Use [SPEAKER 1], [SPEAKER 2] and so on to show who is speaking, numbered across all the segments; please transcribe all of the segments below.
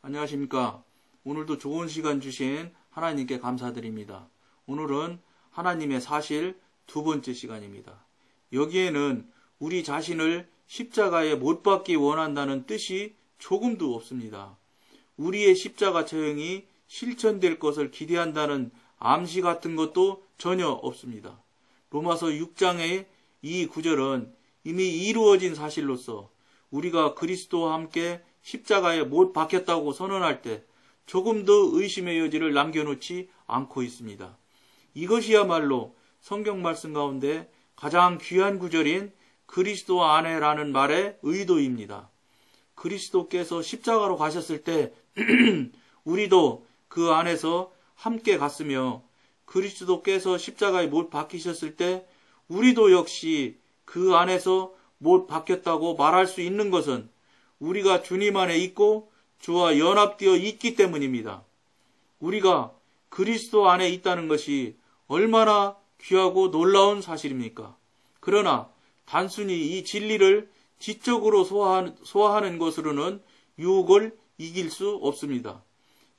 [SPEAKER 1] 안녕하십니까. 오늘도 좋은 시간 주신 하나님께 감사드립니다. 오늘은 하나님의 사실 두 번째 시간입니다. 여기에는 우리 자신을 십자가에 못 박기 원한다는 뜻이 조금도 없습니다. 우리의 십자가 처형이 실천될 것을 기대한다는 암시 같은 것도 전혀 없습니다. 로마서 6장의 이 구절은 이미 이루어진 사실로서 우리가 그리스도와 함께 십자가에 못 박혔다고 선언할 때 조금도 의심의 여지를 남겨놓지 않고 있습니다. 이것이야말로 성경 말씀 가운데 가장 귀한 구절인 그리스도 안에라는 말의 의도입니다. 그리스도께서 십자가로 가셨을 때 우리도 그 안에서 함께 갔으며 그리스도께서 십자가에 못 박히셨을 때 우리도 역시 그 안에서 못 박혔다고 말할 수 있는 것은 우리가 주님 안에 있고 주와 연합되어 있기 때문입니다. 우리가 그리스도 안에 있다는 것이 얼마나 귀하고 놀라운 사실입니까? 그러나 단순히 이 진리를 지적으로 소화하는 것으로는 유혹을 이길 수 없습니다.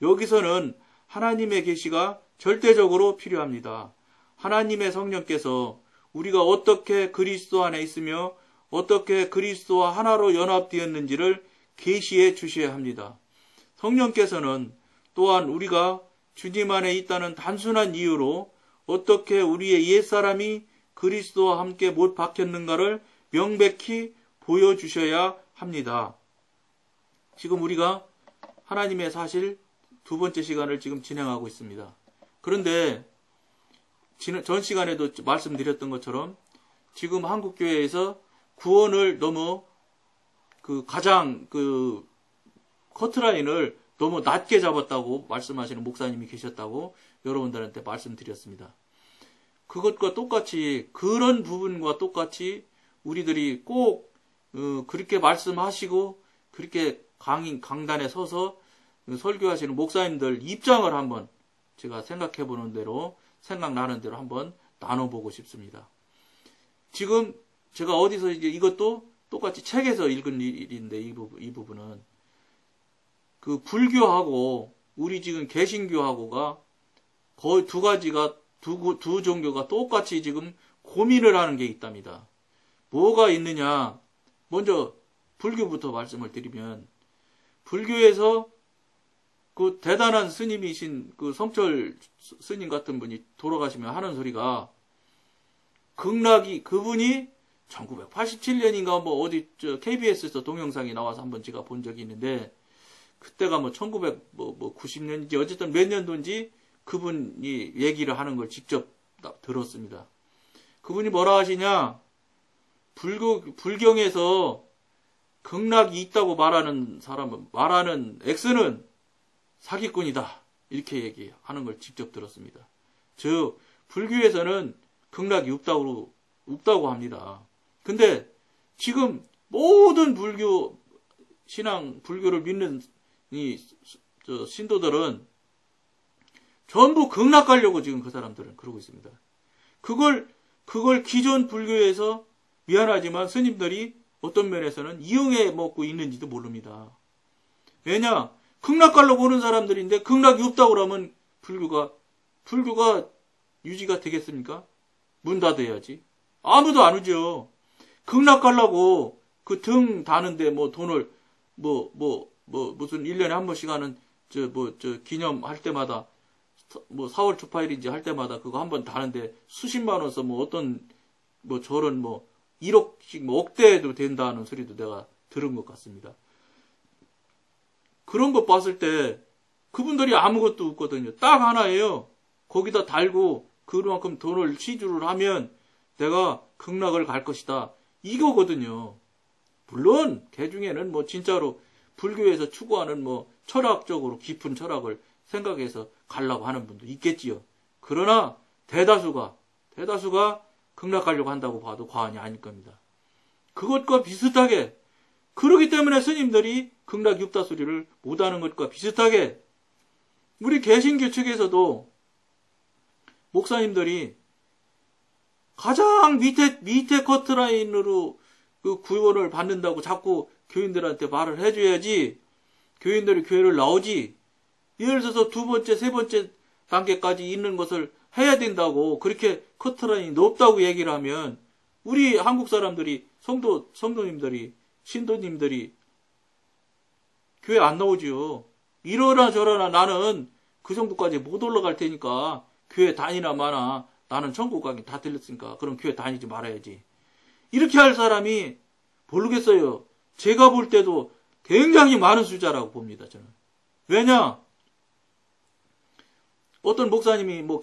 [SPEAKER 1] 여기서는 하나님의 계시가 절대적으로 필요합니다. 하나님의 성령께서 우리가 어떻게 그리스도 안에 있으며 어떻게 그리스도와 하나로 연합되었는지를 계시해 주셔야 합니다. 성령께서는 또한 우리가 주님 안에 있다는 단순한 이유로 어떻게 우리의 옛사람이 그리스도와 함께 못 박혔는가를 명백히 보여주셔야 합니다. 지금 우리가 하나님의 사실 두 번째 시간을 지금 진행하고 있습니다. 그런데 전 시간에도 말씀드렸던 것처럼 지금 한국교회에서 구원을 너무 가장 커트라인을 너무 낮게 잡았다고 말씀하시는 목사님이 계셨다고 여러분들한테 말씀드렸습니다. 그것과 똑같이 그런 부분과 똑같이 우리들이 꼭 그렇게 말씀하시고 그렇게 강단에 서서 설교하시는 목사님들 입장을 한번 제가 생각나는 대로 한번 나눠보고 싶습니다. 지금 제가 어디서 이것도 똑같이 책에서 읽은 일인데 이 부분은 그 불교하고 우리 지금 개신교하고가 거의 두 종교가 똑같이 지금 고민을 하는 게 있답니다. 뭐가 있느냐? 먼저 불교부터 말씀을 드리면 불교에서 그 대단한 스님이신 그 성철 스님 같은 분이 돌아가시면 하는 소리가 그분이 1987년인가 어디 KBS에서 동영상이 나와서 한번 제가 본 적이 있는데 그때가 1990년인지 어쨌든 몇 년도인지 그분이 얘기를 하는 걸 직접 들었습니다. 그분이 뭐라 하시냐? 불경에서 극락이 있다고 말하는 X는 사기꾼이다. 이렇게 얘기하는 걸 직접 들었습니다. 즉 불교에서는 극락이 없다고 합니다. 근데 지금 모든 불교를 믿는 신도들은 전부 극락 가려고 지금 그 사람들은 그러고 있습니다. 그걸 기존 불교에서 미안하지만 스님들이 어떤 면에서는 이용해 먹고 있는지도 모릅니다. 왜냐? 극락 가려고 오는 사람들인데 극락이 없다고 그러면 불교가 유지가 되겠습니까? 문 닫아야지. 아무도 안 오죠. 극락 가려고 그 등 다는데 돈을 무슨 1년에 한 번씩 하는 기념할 때마다 4월 초파일인지 할 때마다 그거 한 번 다는데 수십만 원 써 어떤 저런 1억씩 억대도 된다는 소리도 내가 들은 것 같습니다. 그런 거 봤을 때 그분들이 아무것도 없거든요. 딱 하나예요. 거기다 달고 그만큼 돈을 시주를 하면 내가 극락을 갈 것이다. 이거거든요. 물론 개 중에는 진짜로 불교에서 추구하는 철학적으로 깊은 철학을 생각해서 가려고 하는 분도 있겠지요. 그러나 대다수가 극락 가려고 한다고 봐도 과언이 아닐 겁니다. 그것과 비슷하게 그러기 때문에 스님들이 극락이 없다 소리를 못하는 것과 비슷하게 우리 개신교 측에서도 목사님들이 가장 밑에 커트라인으로 그 구원을 받는다고 자꾸 교인들한테 말을 해줘야지 교인들이 교회를 나오지, 예를 들어서 두 번째, 세 번째 단계까지 있는 것을 해야 된다고, 그렇게 커트라인이 높다고 얘기를 하면, 우리 한국 사람들이, 성도님들이, 신도님들이 교회 안 나오지요. 이러나 저러나 나는 그 정도까지 못 올라갈 테니까 교회 다니나 마나 나는 천국 가긴 다 들렸으니까 그럼 교회 다니지 말아야지. 이렇게 할 사람이 모르겠어요. 제가 볼 때도 굉장히 많은 숫자라고 봅니다. 저는. 왜냐? 어떤 목사님이 뭐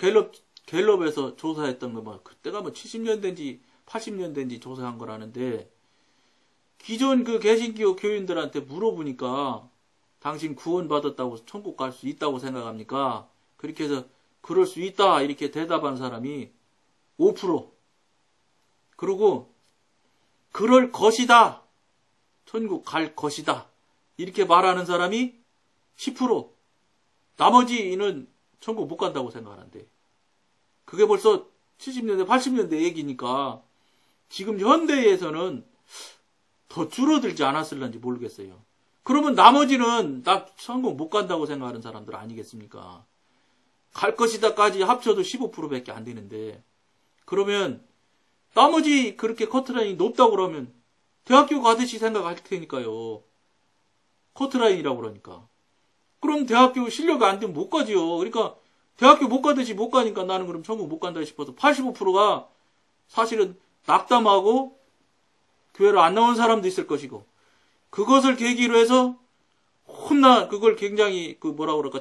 [SPEAKER 1] 갤럽에서 조사했던 거 그때가 뭐 70년대인지 80년대인지 조사한 거라는데, 기존 그 개신교 교인들한테 물어보니까 당신 구원받았다고 천국 갈 수 있다고 생각합니까? 그렇게 해서 그럴 수 있다 이렇게 대답한 사람이 5%. 그리고 그럴 것이다. 천국 갈 것이다. 이렇게 말하는 사람이 10%. 나머지는 천국 못 간다고 생각하는데. 그게 벌써 70년대, 80년대 얘기니까 지금 현대에서는 더 줄어들지 않았을런지 모르겠어요. 그러면 나머지는 나 천국 못 간다고 생각하는 사람들 아니겠습니까? 갈 것이다까지 합쳐도 15%밖에 안 되는데, 그러면 나머지 그렇게 커트라인이 높다고 그러면 대학교 가듯이 생각할 테니까요. 커트라인이라고 그러니까. 그럼 대학교 실력이 안 되면 못 가지요. 그러니까 대학교 못 가듯이 못 가니까 나는 그럼 천국 못 간다 싶어서 85%가 사실은 낙담하고 교회를 안 나온 사람도 있을 것이고, 그것을 계기로 해서 그걸 굉장히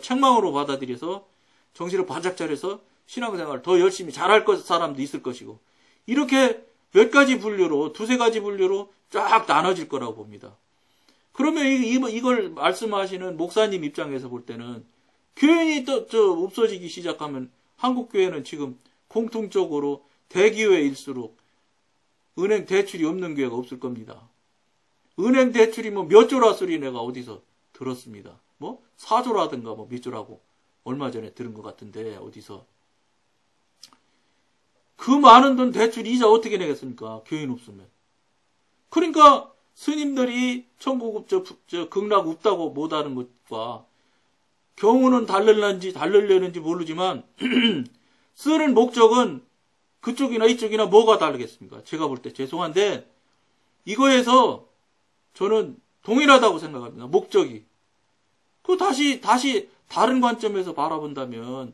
[SPEAKER 1] 책망으로 받아들여서 정신을 바짝 차려서 신앙생활을 더 열심히 잘할 사람도 있을 것이고, 이렇게 몇 가지 분류로, 두세 가지 분류로 쫙 나눠질 거라고 봅니다. 그러면 이걸 말씀하시는 목사님 입장에서 볼 때는 교인이 또 없어지기 시작하면 한국 교회는 지금 공통적으로 대기회일수록 은행 대출이 없는 교회가 없을 겁니다. 은행 대출이 뭐 몇 조라 소리 내가 어디서 들었습니다. 뭐 4조라든가 뭐 몇 조라고 얼마 전에 들은 것 같은데, 어디서. 그 많은 돈 대출 이자 어떻게 내겠습니까? 교인 없으면. 그러니까 스님들이 천국 극락 없다고 못하는 것과 경우는 다르려는지 모르지만 쓰는 목적은 그쪽이나 이쪽이나 뭐가 다르겠습니까? 제가 볼 때 죄송한데 이거에서 저는 동일하다고 생각합니다. 목적이. 그 다시 다른 관점에서 바라본다면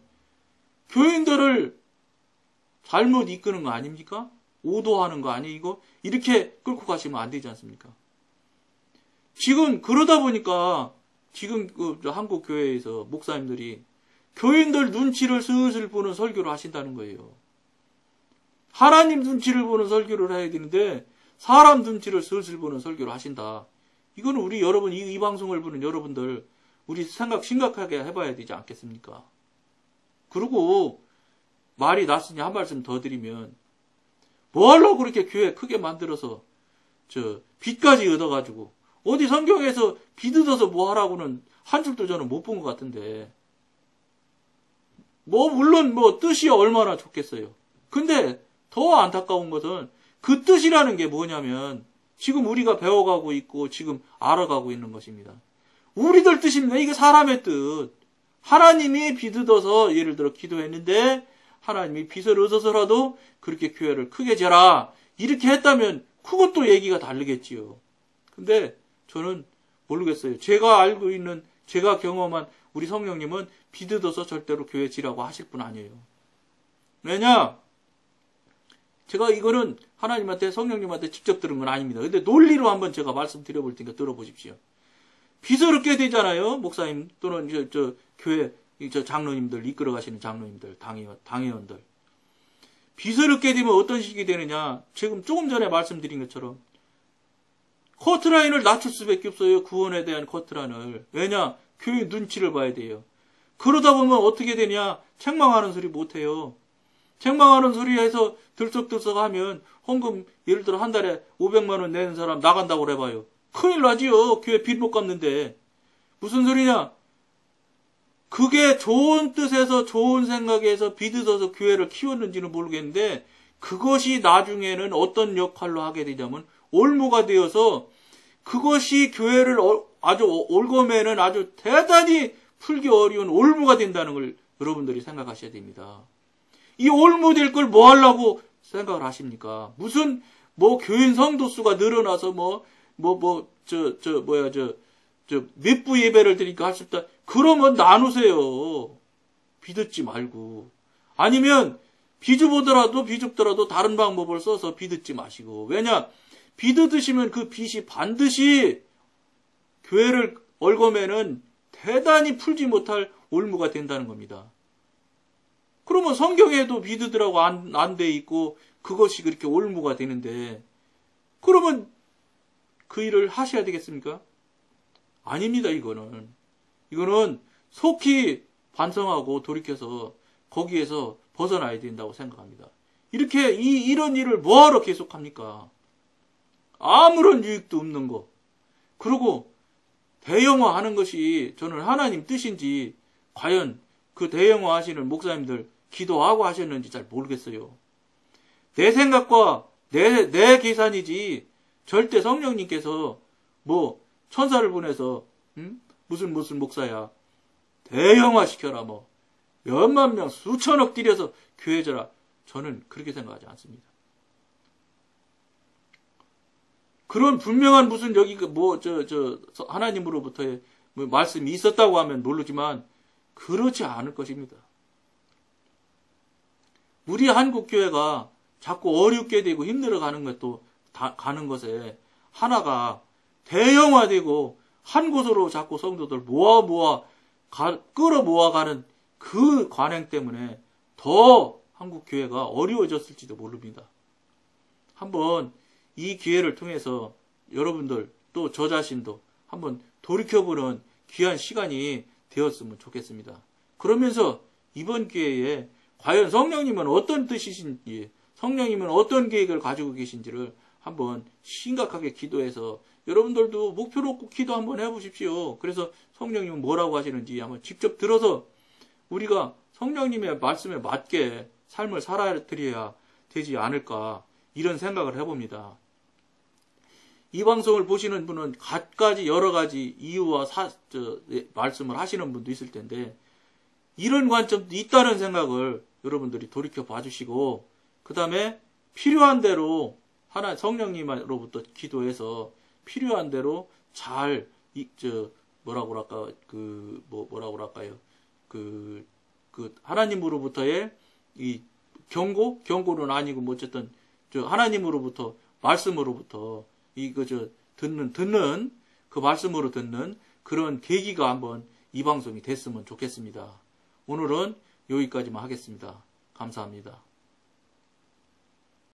[SPEAKER 1] 교인들을 잘못 이끄는 거 아닙니까? 오도하는 거 아니고 이렇게 끌고 가시면 안 되지 않습니까? 지금 그러다 보니까 지금 한국 교회에서 목사님들이 교인들 눈치를 슬슬 보는 설교를 하신다는 거예요. 하나님 눈치를 보는 설교를 해야 되는데 사람 눈치를 슬슬 보는 설교를 하신다. 이거는 우리 여러분, 이 방송을 보는 여러분들 우리 생각 심각하게 해봐야 되지 않겠습니까? 그리고 말이 났으니 한 말씀 더 드리면, 뭐하려고 그렇게 교회 크게 만들어서 빚까지 얻어가지고 어디 성경에서 빚 얻어서 뭐 하라고는 한 줄도 저는 못 본 것 같은데, 뭐 물론 뭐 뜻이 얼마나 좋겠어요. 근데 더 안타까운 것은 그 뜻이라는 게 뭐냐면 지금 우리가 배워가고 있고 지금 알아가고 있는 것입니다. 우리들 뜻입니다. 이게 사람의 뜻. 하나님이 빚 얻어서 예를 들어 기도했는데 하나님이 빚을 얻어서라도 그렇게 교회를 크게 재라 이렇게 했다면 그것도 얘기가 다르겠지요. 근데 저는 모르겠어요. 제가 알고 있는, 제가 경험한 우리 성령님은 빚 얻어서 절대로 교회 지라고 하실 분 아니에요. 왜냐? 제가 이거는 하나님한테, 성령님한테 직접 들은 건 아닙니다. 근데 논리로 한번 제가 말씀드려볼 테니까 들어보십시오. 빚을 얻게 되잖아요. 목사님 또는 교회 장로님들, 이끌어 가시는 장로님들, 당회원들. 빚을 얻게 되면 어떤 식이 되느냐. 지금 조금 전에 말씀드린 것처럼 커트라인을 낮출 수밖에 없어요. 구원에 대한 커트라인을. 왜냐? 교회 눈치를 봐야 돼요. 그러다 보면 어떻게 되냐? 책망하는 소리 못해요. 책망하는 소리 해서 들썩들썩 하면 헌금 예를 들어 한 달에 500만 원 내는 사람 나간다고 해봐요. 큰일 나지요. 교회 빚 못 갚는데. 무슨 소리냐? 그게 좋은 뜻에서 좋은 생각에서 빚 얻어서 교회를 키웠는지는 모르겠는데 그것이 나중에는 어떤 역할로 하게 되냐면 올무가 되어서 그것이 교회를 아주 올검에는 아주 대단히 풀기 어려운 올무가 된다는 걸 여러분들이 생각하셔야 됩니다. 이 올무 될 걸 뭐 하려고 생각을 하십니까? 무슨 뭐 교인 성도 수가 늘어나서 몇부 예배를 드리니까 할 수 있다. 그러면 나누세요. 비듣지 말고. 아니면 비죽더라도 다른 방법을 써서 비듣지 마시고. 왜냐? 비듣으시면 그 빚이 반드시 교회를 올검에는 대단히 풀지 못할 올무가 된다는 겁니다. 그러면 성경에도 비드더라고 안 돼 있고 그것이 그렇게 올무가 되는데 그러면 그 일을 하셔야 되겠습니까? 아닙니다. 이거는 속히 반성하고 돌이켜서 거기에서 벗어나야 된다고 생각합니다. 이런 일을 뭐하러 계속합니까? 아무런 유익도 없는 거. 그리고 대형화하는 것이 저는 하나님 뜻인지 과연 그 대형화 하시는 목사님들 기도하고 하셨는지 잘 모르겠어요. 내 생각과 내 계산이지 절대 성령님께서 뭐 천사를 보내서 무슨 목사야 대형화 시켜라 뭐 몇만 명 수천억 들여서 교회 져라. 저는 그렇게 생각하지 않습니다. 그런 분명한 무슨 여기 하나님으로부터의 말씀이 있었다고 하면 모르지만 그렇지 않을 것입니다. 우리 한국 교회가 자꾸 어렵게 되고 힘들어가는 것도 가는 것에 하나가 대형화되고 한 곳으로 자꾸 성도들 끌어 모아가는 그 관행 때문에 더 한국 교회가 어려워졌을지도 모릅니다. 한번 이 기회를 통해서 여러분들 또 저 자신도 한번 돌이켜보는 귀한 시간이 되었으면 좋겠습니다. 그러면서 이번 기회에 과연 성령님은 어떤 뜻이신지, 성령님은 어떤 계획을 가지고 계신지를 한번 심각하게 기도해서 여러분들도 목표 놓고 기도 한번 해보십시오. 그래서 성령님은 뭐라고 하시는지 한번 직접 들어서 우리가 성령님의 말씀에 맞게 삶을 살아드려야 되지 않을까 이런 생각을 해봅니다. 이 방송을 보시는 분은 갖가지 여러 가지 이유와 말씀을 하시는 분도 있을 텐데 이런 관점도 있다는 생각을 여러분들이 돌이켜 봐주시고 그 다음에 필요한 대로 성령님으로부터 기도해서 필요한 대로 잘 하나님으로부터의 이 경고는 아니고 뭐 어쨌든 하나님으로부터 말씀으로부터 듣는 그 말씀으로 듣는 그런 계기가 한번 이 방송이 됐으면 좋겠습니다. 오늘은 여기까지만 하겠습니다. 감사합니다.